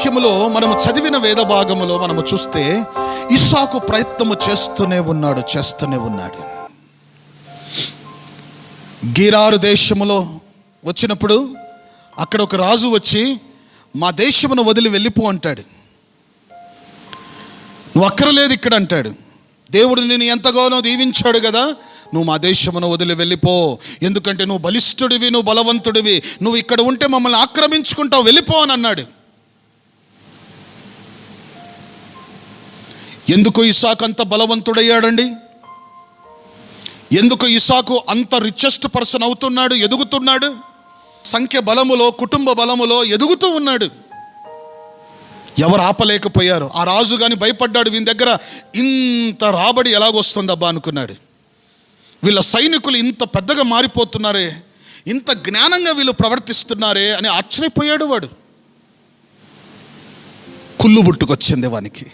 వాక్యములో మనము చదివిన వేద భాగములో మనము చూస్తే ఇస్సాకు ప్రయత్నము చేస్తూనే ఉన్నాడు. గెరారు దేశములో వచ్చినప్పుడు అక్కడ ఒక రాజు వచ్చి మా దేశమును వదిలి వెళ్ళిపో అంటాడు. నువ్వు అక్కరలేదు ఇక్కడ అంటాడు. దేవుడు నిన్ను ఎంతగానో దీవించాడు కదా, నువ్వు మా దేశమును వదిలి వెళ్ళిపో, ఎందుకంటే నువ్వు బలిష్ఠుడివి, నువ్వు బలవంతుడివి, నువ్వు ఇక్కడ ఉంటే మమ్మల్ని ఆక్రమించుకుంటావు, వెళ్ళిపో అని అన్నాడు. ఎందుకు ఇస్సాకు అంత బలవంతుడయ్యాడండి? ఎందుకు ఇస్సాకు అంత రిచెస్ట్ పర్సన్ అవుతున్నాడు, ఎదుగుతున్నాడు? సంఖ్య బలములో, కుటుంబ బలములో ఎదుగుతూ ఉన్నాడు. ఎవరు ఆపలేకపోయారు. ఆ రాజు కానీ భయపడ్డాడు, వీని దగ్గర ఇంత రాబడి ఎలాగొస్తుందబ్బా అనుకున్నాడు. వీళ్ళ సైనికులు ఇంత పెద్దగా మారిపోతున్నారే, ఇంత జ్ఞానంగా వీళ్ళు ప్రవర్తిస్తున్నారే అని ఆశ్చర్యపోయాడు వాడు. కుళ్ళు పుట్టుకొచ్చింది వానికి.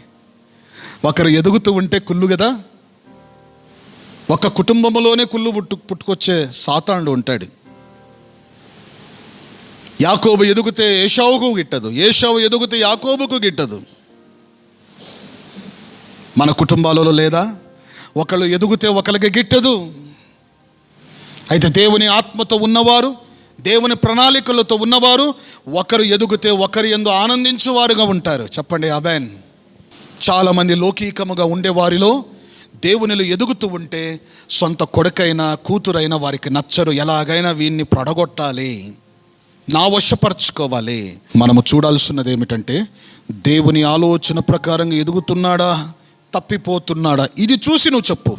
ఒకరు ఎదుగుతూ ఉంటే కుళ్ళు కదా. ఒక కుటుంబంలోనే కుళ్ళు పుట్టుకొచ్చే సాతానుడు ఉంటాడు. యాకోబు ఎదుగుతే ఏశావుకు గిట్టదు, ఏశావు ఎదుగుతే యాకోబుకు గిట్టదు. మన కుటుంబాలలో లేదా? ఒకళ్ళు ఎదుగుతే ఒకరికి గిట్టదు. అయితే దేవుని ఆత్మతో ఉన్నవారు, దేవుని ప్రణాళికలతో ఉన్నవారు ఒకరు ఎదుగుతే ఒకరి యందు ఆనందించువారుగా ఉంటారు. చెప్పండి ఆమేన్. చాలామంది లౌకికముగా ఉండేవారిలో దేవునిలో ఎదుగుతూ ఉంటే సొంత కొడుకైనా కూతురైనా వారికి నచ్చరు. ఎలాగైనా వీన్ని పడగొట్టాలి, నా వశపరచుకోవాలి. మనము చూడాల్సినది ఏమిటంటే దేవుని ఆలోచన ప్రకారంగా ఎదుగుతున్నాడా, తప్పిపోతున్నాడా, ఇది చూసి నువ్వు చెప్పు.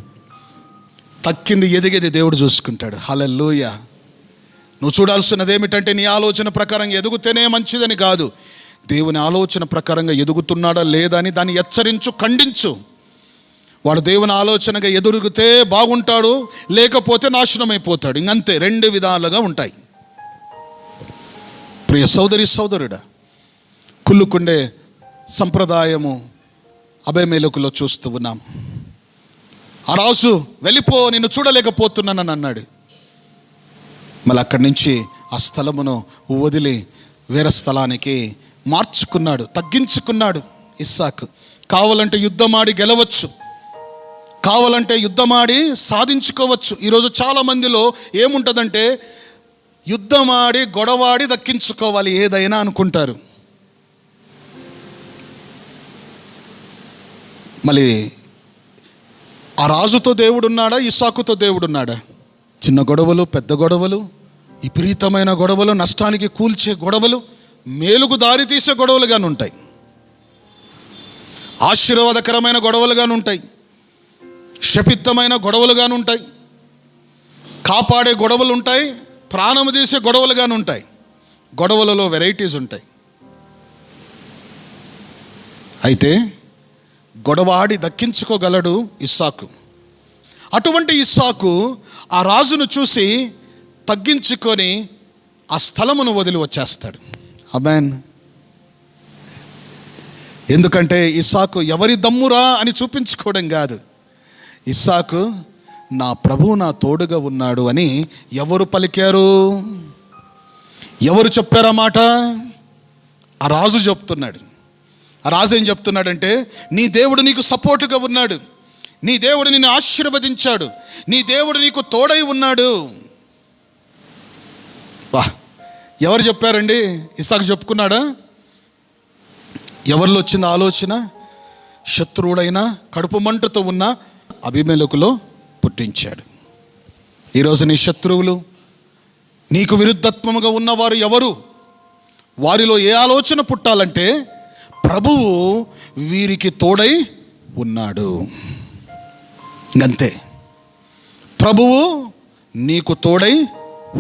తక్కింది ఎదిగేది దేవుడు చూసుకుంటాడు. హల్లెలూయా. నువ్వు చూడాల్సినది ఏమిటంటే నీ ఆలోచన ప్రకారంగా ఎదుగుతేనే మంచిదని కాదు, దేవుని ఆలోచన ప్రకారంగా ఎదుగుతున్నాడా లేదా అని దాన్ని హెచ్చరించు, ఖండించు. వాడు దేవుని ఆలోచనగా ఎదుగుతే బాగుంటాడు, లేకపోతే నాశనమైపోతాడు. ఇంకంతే, రెండు విధాలుగా ఉంటాయి. ప్రియ సోదరి సోదరుడా, కుళ్ళుకుండే సంప్రదాయము అబేమెలెకులో చూస్తూ ఉన్నాం. ఆ రాజు వెళ్ళిపో, నిన్ను చూడలేకపోతున్నానని అన్నాడు. మళ్ళీ అక్కడి నుంచి ఆ స్థలమును వదిలి వేరే స్థలానికి మార్చుకున్నాడు, తగ్గించుకున్నాడు ఇస్సాకు. కావాలంటే యుద్ధమాడి గెలవచ్చు, కావాలంటే యుద్ధమాడి సాధించుకోవచ్చు. ఈరోజు చాలామందిలో ఏముంటుందంటే యుద్ధమాడి గొడవాడి దక్కించుకోవాలి ఏదైనా అనుకుంటారు. మళ్ళీ ఆ రాజుతో దేవుడున్నాడా, ఇస్సాకుతో దేవుడున్నాడా? చిన్న గొడవలు, పెద్ద గొడవలు, విపరీతమైన గొడవలు, నష్టానికి కూల్చే గొడవలు, మేలుకు దారి తీసే గొడవలుగాను ఉంటాయి, ఆశీర్వాదకరమైన గొడవలుగాను ఉంటాయి, శపితమైన గొడవలుగాను ఉంటాయి, కాపాడే గొడవలు ఉంటాయి, ప్రాణము తీసే గొడవలుగాను ఉంటాయి. గొడవలలో వెరైటీస్ ఉంటాయి. అయితే గొడవాడి దక్కించుకోగలడు ఇస్సాకు. అటువంటి ఇస్సాకు ఆ రాజును చూసి తగ్గించుకొని ఆ స్థలమును వదిలి వచ్చేస్తాడు. ఆమేన్. ఎందుకంటే ఇస్సాకు ఎవరి దమ్మురా అని చూపించుకోవడం కాదు, ఇస్సాకు నా ప్రభువు నా తోడుగా ఉన్నాడు అని ఎవరు పలికారు, ఎవరు చెప్పారా మాట? ఆ రాజు చెప్తున్నాడు. ఆ రాజు ఏం చెప్తున్నాడంటే, నీ దేవుడు నీకు సపోర్టుగా ఉన్నాడు, నీ దేవుడు నిన్ను ఆశీర్వదించాడు, నీ దేవుడు నీకు తోడై ఉన్నాడు. వా, ఎవరు చెప్పారండి? ఇస్సాకు చెప్పుకున్నాడా? ఎవరిలో వచ్చింది ఆలోచన? శత్రువుడైన కడుపు మంటతో ఉన్న అబీమెలెకులో పుట్టించాడు. ఈరోజు నీ శత్రువులు, నీకు విరుద్ధత్వముగా ఉన్నవారు ఎవరు? వారిలో ఏ ఆలోచన పుట్టాలంటే ప్రభువు వీరికి తోడై ఉన్నాడు. అంతే, ప్రభువు నీకు తోడై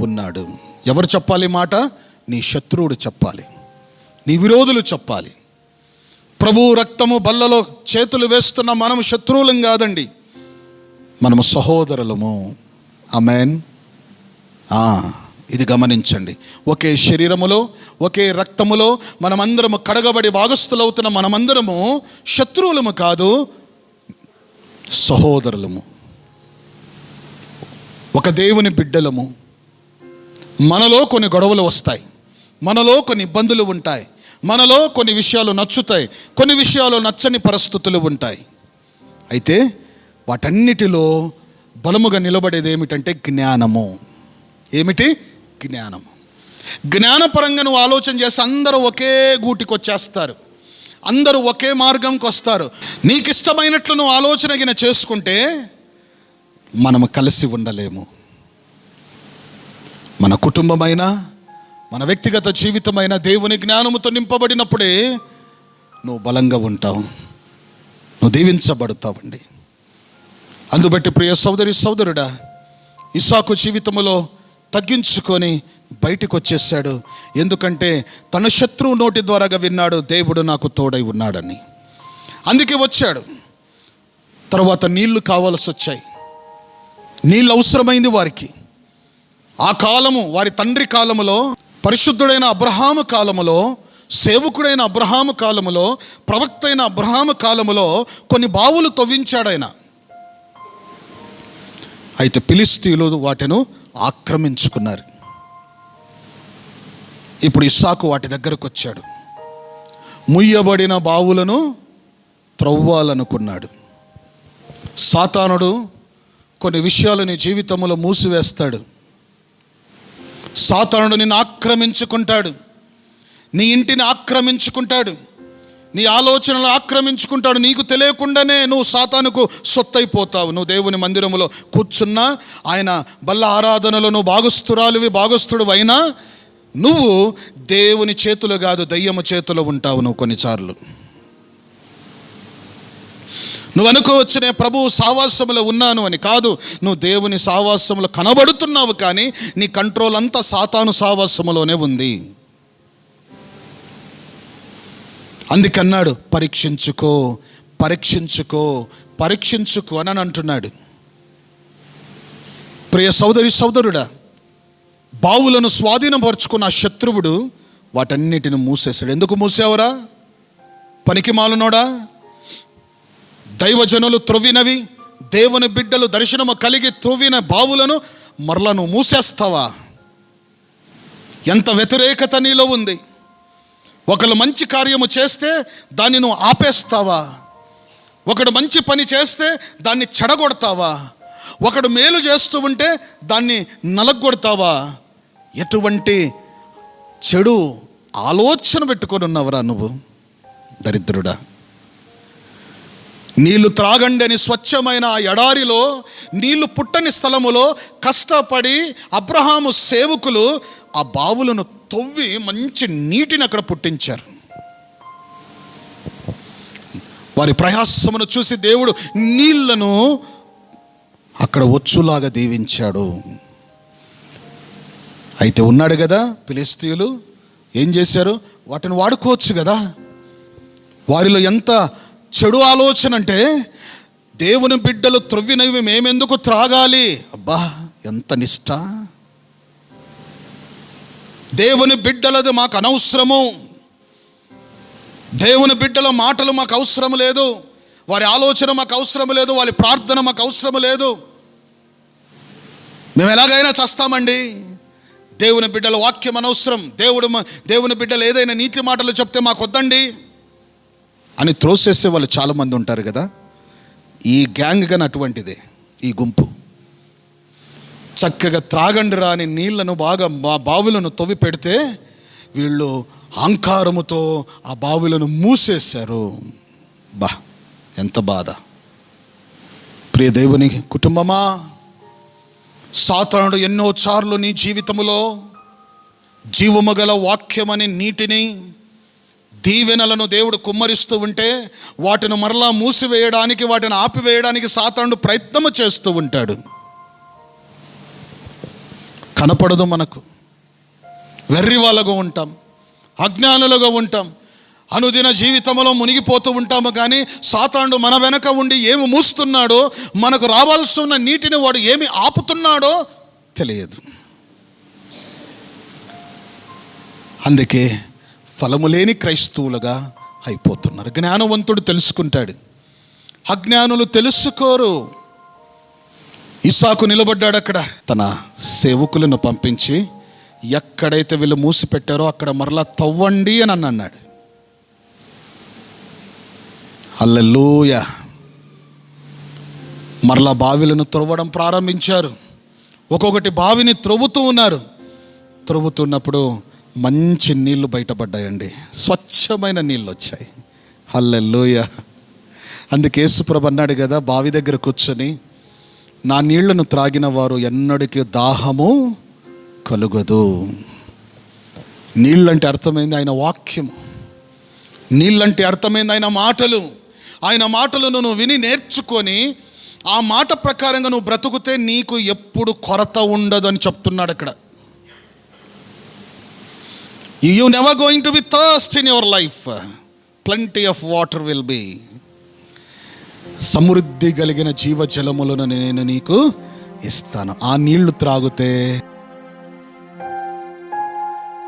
ఉన్నాడు. ఎవరు చెప్పాలి మాట? నీ శత్రువుడు చెప్పాలి, నీ విరోధులు చెప్పాలి. ప్రభువు రక్తము బల్లలో చేతులు వేస్తున్న మనం శత్రువులం కాదండి, మనము సహోదరులము. ఆమేన్. ఇది గమనించండి. ఒకే శరీరములో, ఒకే రక్తములో మనమందరము కడగబడి భాగస్థులవుతున్న మనమందరము శత్రువులము కాదు, సహోదరులము. ఒక దేవుని బిడ్డలము. మనలో కొన్ని గొడవలు వస్తాయి, మనలో కొన్ని ఇబ్బందులు ఉంటాయి, మనలో కొన్ని విషయాలు నచ్చుతాయి, కొన్ని విషయాలు నచ్చని పరిస్థితులు ఉంటాయి. అయితే వాటన్నిటిలో బలముగా నిలబడేది ఏమిటంటే జ్ఞానము. ఏమిటి? జ్ఞానము. జ్ఞానపరంగా నువ్వు ఆలోచన చేస్తే అందరూ ఒకే గూటికి వచ్చేస్తారు, అందరూ ఒకే మార్గంకి వస్తారు. నీకు ఇష్టమైనట్లు నువ్వు ఆలోచన చేసుకుంటే మనము కలిసి ఉండలేము. మన కుటుంబమైనా మన వ్యక్తిగత జీవితమైన దేవుని జ్ఞానముతో నింపబడినప్పుడే నువ్వు బలంగా ఉంటావు, నువ్వు దీవించబడతావండి. అందుబట్టి ప్రియ సోదరి సోదరుడా, ఇస్సాకు జీవితంలో తగ్గించుకొని బయటికి వచ్చేసాడు. ఎందుకంటే తన శత్రువు నోటి ద్వారాగా విన్నాడు, దేవుడు నాకు తోడై ఉన్నాడని. అందుకే వచ్చాడు. తర్వాత నీళ్లు కావాల్సి వచ్చాయి, నీళ్ళు అవసరమైంది వారికి. ఆ కాలము వారి తండ్రి కాలములో, పరిశుద్ధుడైన అబ్రహాము కాలములో, సేవకుడైన అబ్రహాము కాలములో, ప్రవక్త అయిన అబ్రహాము కాలములో కొన్ని బావులు తవ్వించాడు ఆయన. అయితే ఫిలిష్తీయులు వాటిని ఆక్రమించుకున్నారు. ఇప్పుడు ఇస్సాకు వాటి దగ్గరకు వచ్చాడు. ముయ్యబడిన బావులను త్రవ్వాలనుకున్నాడు. సాతానుడు కొన్ని విషయాలు నీ జీవితంలో మూసివేస్తాడు. సాతానుడు నిన్ను ఆక్రమించుకుంటాడు, నీ ఇంటిని ఆక్రమించుకుంటాడు, నీ ఆలోచనలు ఆక్రమించుకుంటాడు. నీకు తెలియకుండానే నువ్వు సాతానుకు సొత్తైపోతావు. నువ్వు దేవుని మందిరంలో కూర్చున్నా, ఆయన బల్ల ఆరాధనలో నువ్వు భాగస్థుడు అయినా నువ్వు దేవుని చేతులు కాదు, దయ్యము చేతిలో ఉంటావు. నువ్వు కొన్నిసార్లు నువ్వు అనుకోవచ్చు నేను ప్రభు సావాసములో ఉన్నాను అని. కాదు, నువ్వు దేవుని సావాసములో కనబడుతున్నావు, కానీ నీ కంట్రోల్ అంతా సాతాను సావాసములోనే ఉంది. అందుకన్నాడు పరీక్షించుకో పరీక్షించుకో పరీక్షించుకో అని అంటున్నాడు. ప్రియ సోదరి సోదరుడా, బావులను స్వాధీనపరుచుకున్న ఆ శత్రువుడు వాటన్నిటిని మూసేశాడు. ఎందుకు మూసావురా పనికి మాలునోడా? దైవజనులు త్రవ్వినవి, దేవుని బిడ్డలు దర్శనము కలిగి త్రవ్విన బావులను మరలా నువ్వు మూసేస్తావా? ఎంత వ్యతిరేకత నీలో ఉంది. ఒకళ్ళు మంచి కార్యము చేస్తే దాన్ని నువ్వు ఆపేస్తావా? ఒకడు మంచి పని చేస్తే దాన్ని చెడగొడతావా? ఒకడు మేలు చేస్తూ ఉంటే దాన్ని నలగొడతావా? ఎటువంటి చెడు ఆలోచన పెట్టుకొని ఉన్నవరా నువ్వు దరిద్రుడా? నీళ్లు త్రాగండి అని స్వచ్ఛమైన ఆ ఎడారిలో, నీళ్లు పుట్టని స్థలములో కష్టపడి అబ్రహాము సేవకులు ఆ బావులను తవ్వి మంచి నీటిని అక్కడ పుట్టించారు. వారి ప్రయాసమును చూసి దేవుడు నీళ్లను అక్కడ వచ్చులాగా దీవించాడు. అయితే ఉన్నాడు కదా, ఫిలిష్తీయులు ఏం చేశారు? వాటిని వాడుకోవచ్చు కదా. వారిలో ఎంత చెడు ఆలోచన అంటే, దేవుని బిడ్డలు త్రవ్వినవి మేమెందుకు త్రాగాలి? అబ్బా, ఎంత నిష్ఠ! దేవుని బిడ్డలది మాకు అనవసరము, దేవుని బిడ్డల మాటలు మాకు అవసరం లేదు, వారి ఆలోచన మాకు అవసరం లేదు, వారి ప్రార్థన మాకు అవసరం లేదు, మేము ఎలాగైనా చేస్తామండి, దేవుని బిడ్డల వాక్యం అనవసరం, దేవుని బిడ్డలు ఏదైనా నీతి మాటలు చెప్తే మాకు వద్దండి అని త్రోసేసే వాళ్ళు చాలామంది ఉంటారు కదా. ఈ గ్యాంగ్ కానీ అటువంటిదే. ఈ గుంపు చక్కగా త్రాగండి రాని నీళ్లను బాగా బావులను తవ్వి పెడితే వీళ్ళు అహంకారముతో ఆ బావులను మూసేశారు. ఎంత బాధ! ప్రియ దేవుని కుటుంబమా, సాతానుడు ఎన్నోసార్లు నీ జీవితములో జీవము గల వాక్యమని నీటిని, దీవెనలను దేవుడు కుమ్మరిస్తూ ఉంటే వాటిని మరలా మూసివేయడానికి, వాటిని ఆపివేయడానికి సాతానుడు ప్రయత్నము చేస్తూ ఉంటాడు. కనపడదు మనకు, వెర్రివాళ్ళగా ఉంటాం, అజ్ఞానులుగా ఉంటాం, అనుదిన జీవితంలో మునిగిపోతూ ఉంటాము. కానీ సాతానుడు మన వెనక ఉండి ఏమి మూస్తున్నాడో, మనకు రావాల్సి ఉన్న నీటిని వాడు ఏమి ఆపుతున్నాడో తెలియదు. అందుకే ఫలము లేని క్రైస్తవులుగా అయిపోతున్నారు. జ్ఞానవంతుడు తెలుసుకుంటాడు, అజ్ఞానులు తెలుసుకోరు. ఇస్సాకు నిలబడ్డాడు అక్కడ, తన సేవకులను పంపించి ఎక్కడైతే వీళ్ళు మూసిపెట్టారో అక్కడ మరలా తవ్వండి అని అన్నాడు. హల్లెలూయా. మరలా బావిలను త్రవ్వడం ప్రారంభించారు. ఒక్కొక్కటి బావిని త్రవ్వుతూ ఉన్నారు. త్రవ్వుతున్నప్పుడు మంచి నీళ్లు బయటపడ్డాయండి. స్వచ్ఛమైన నీళ్ళు వచ్చాయి. హల్లెలూయా. అందుకే యేసుప్రభు అన్నాడు కదా, బావి దగ్గర కూర్చొని, నా నీళ్లను త్రాగిన వారు ఎన్నడికి దాహము కలుగదు. నీళ్ళంటే అర్థమైంది ఆయన వాక్యము. నీళ్ళంటే అర్థమైంది ఆయన మాటలు. ఆయన మాటలను నువ్వు విని నేర్చుకొని ఆ మాట ప్రకారంగా నువ్వు బ్రతుకుతే నీకు ఎప్పుడు కొరత ఉండదు అని చెప్తున్నాడు అక్కడ. You never going to be thirst in your life. Plenty of water will be. సమృద్ధి కలిగిన జీవజలములను నేను నీకు ఇస్తాను. ఆ నీళ్లు త్రాగితే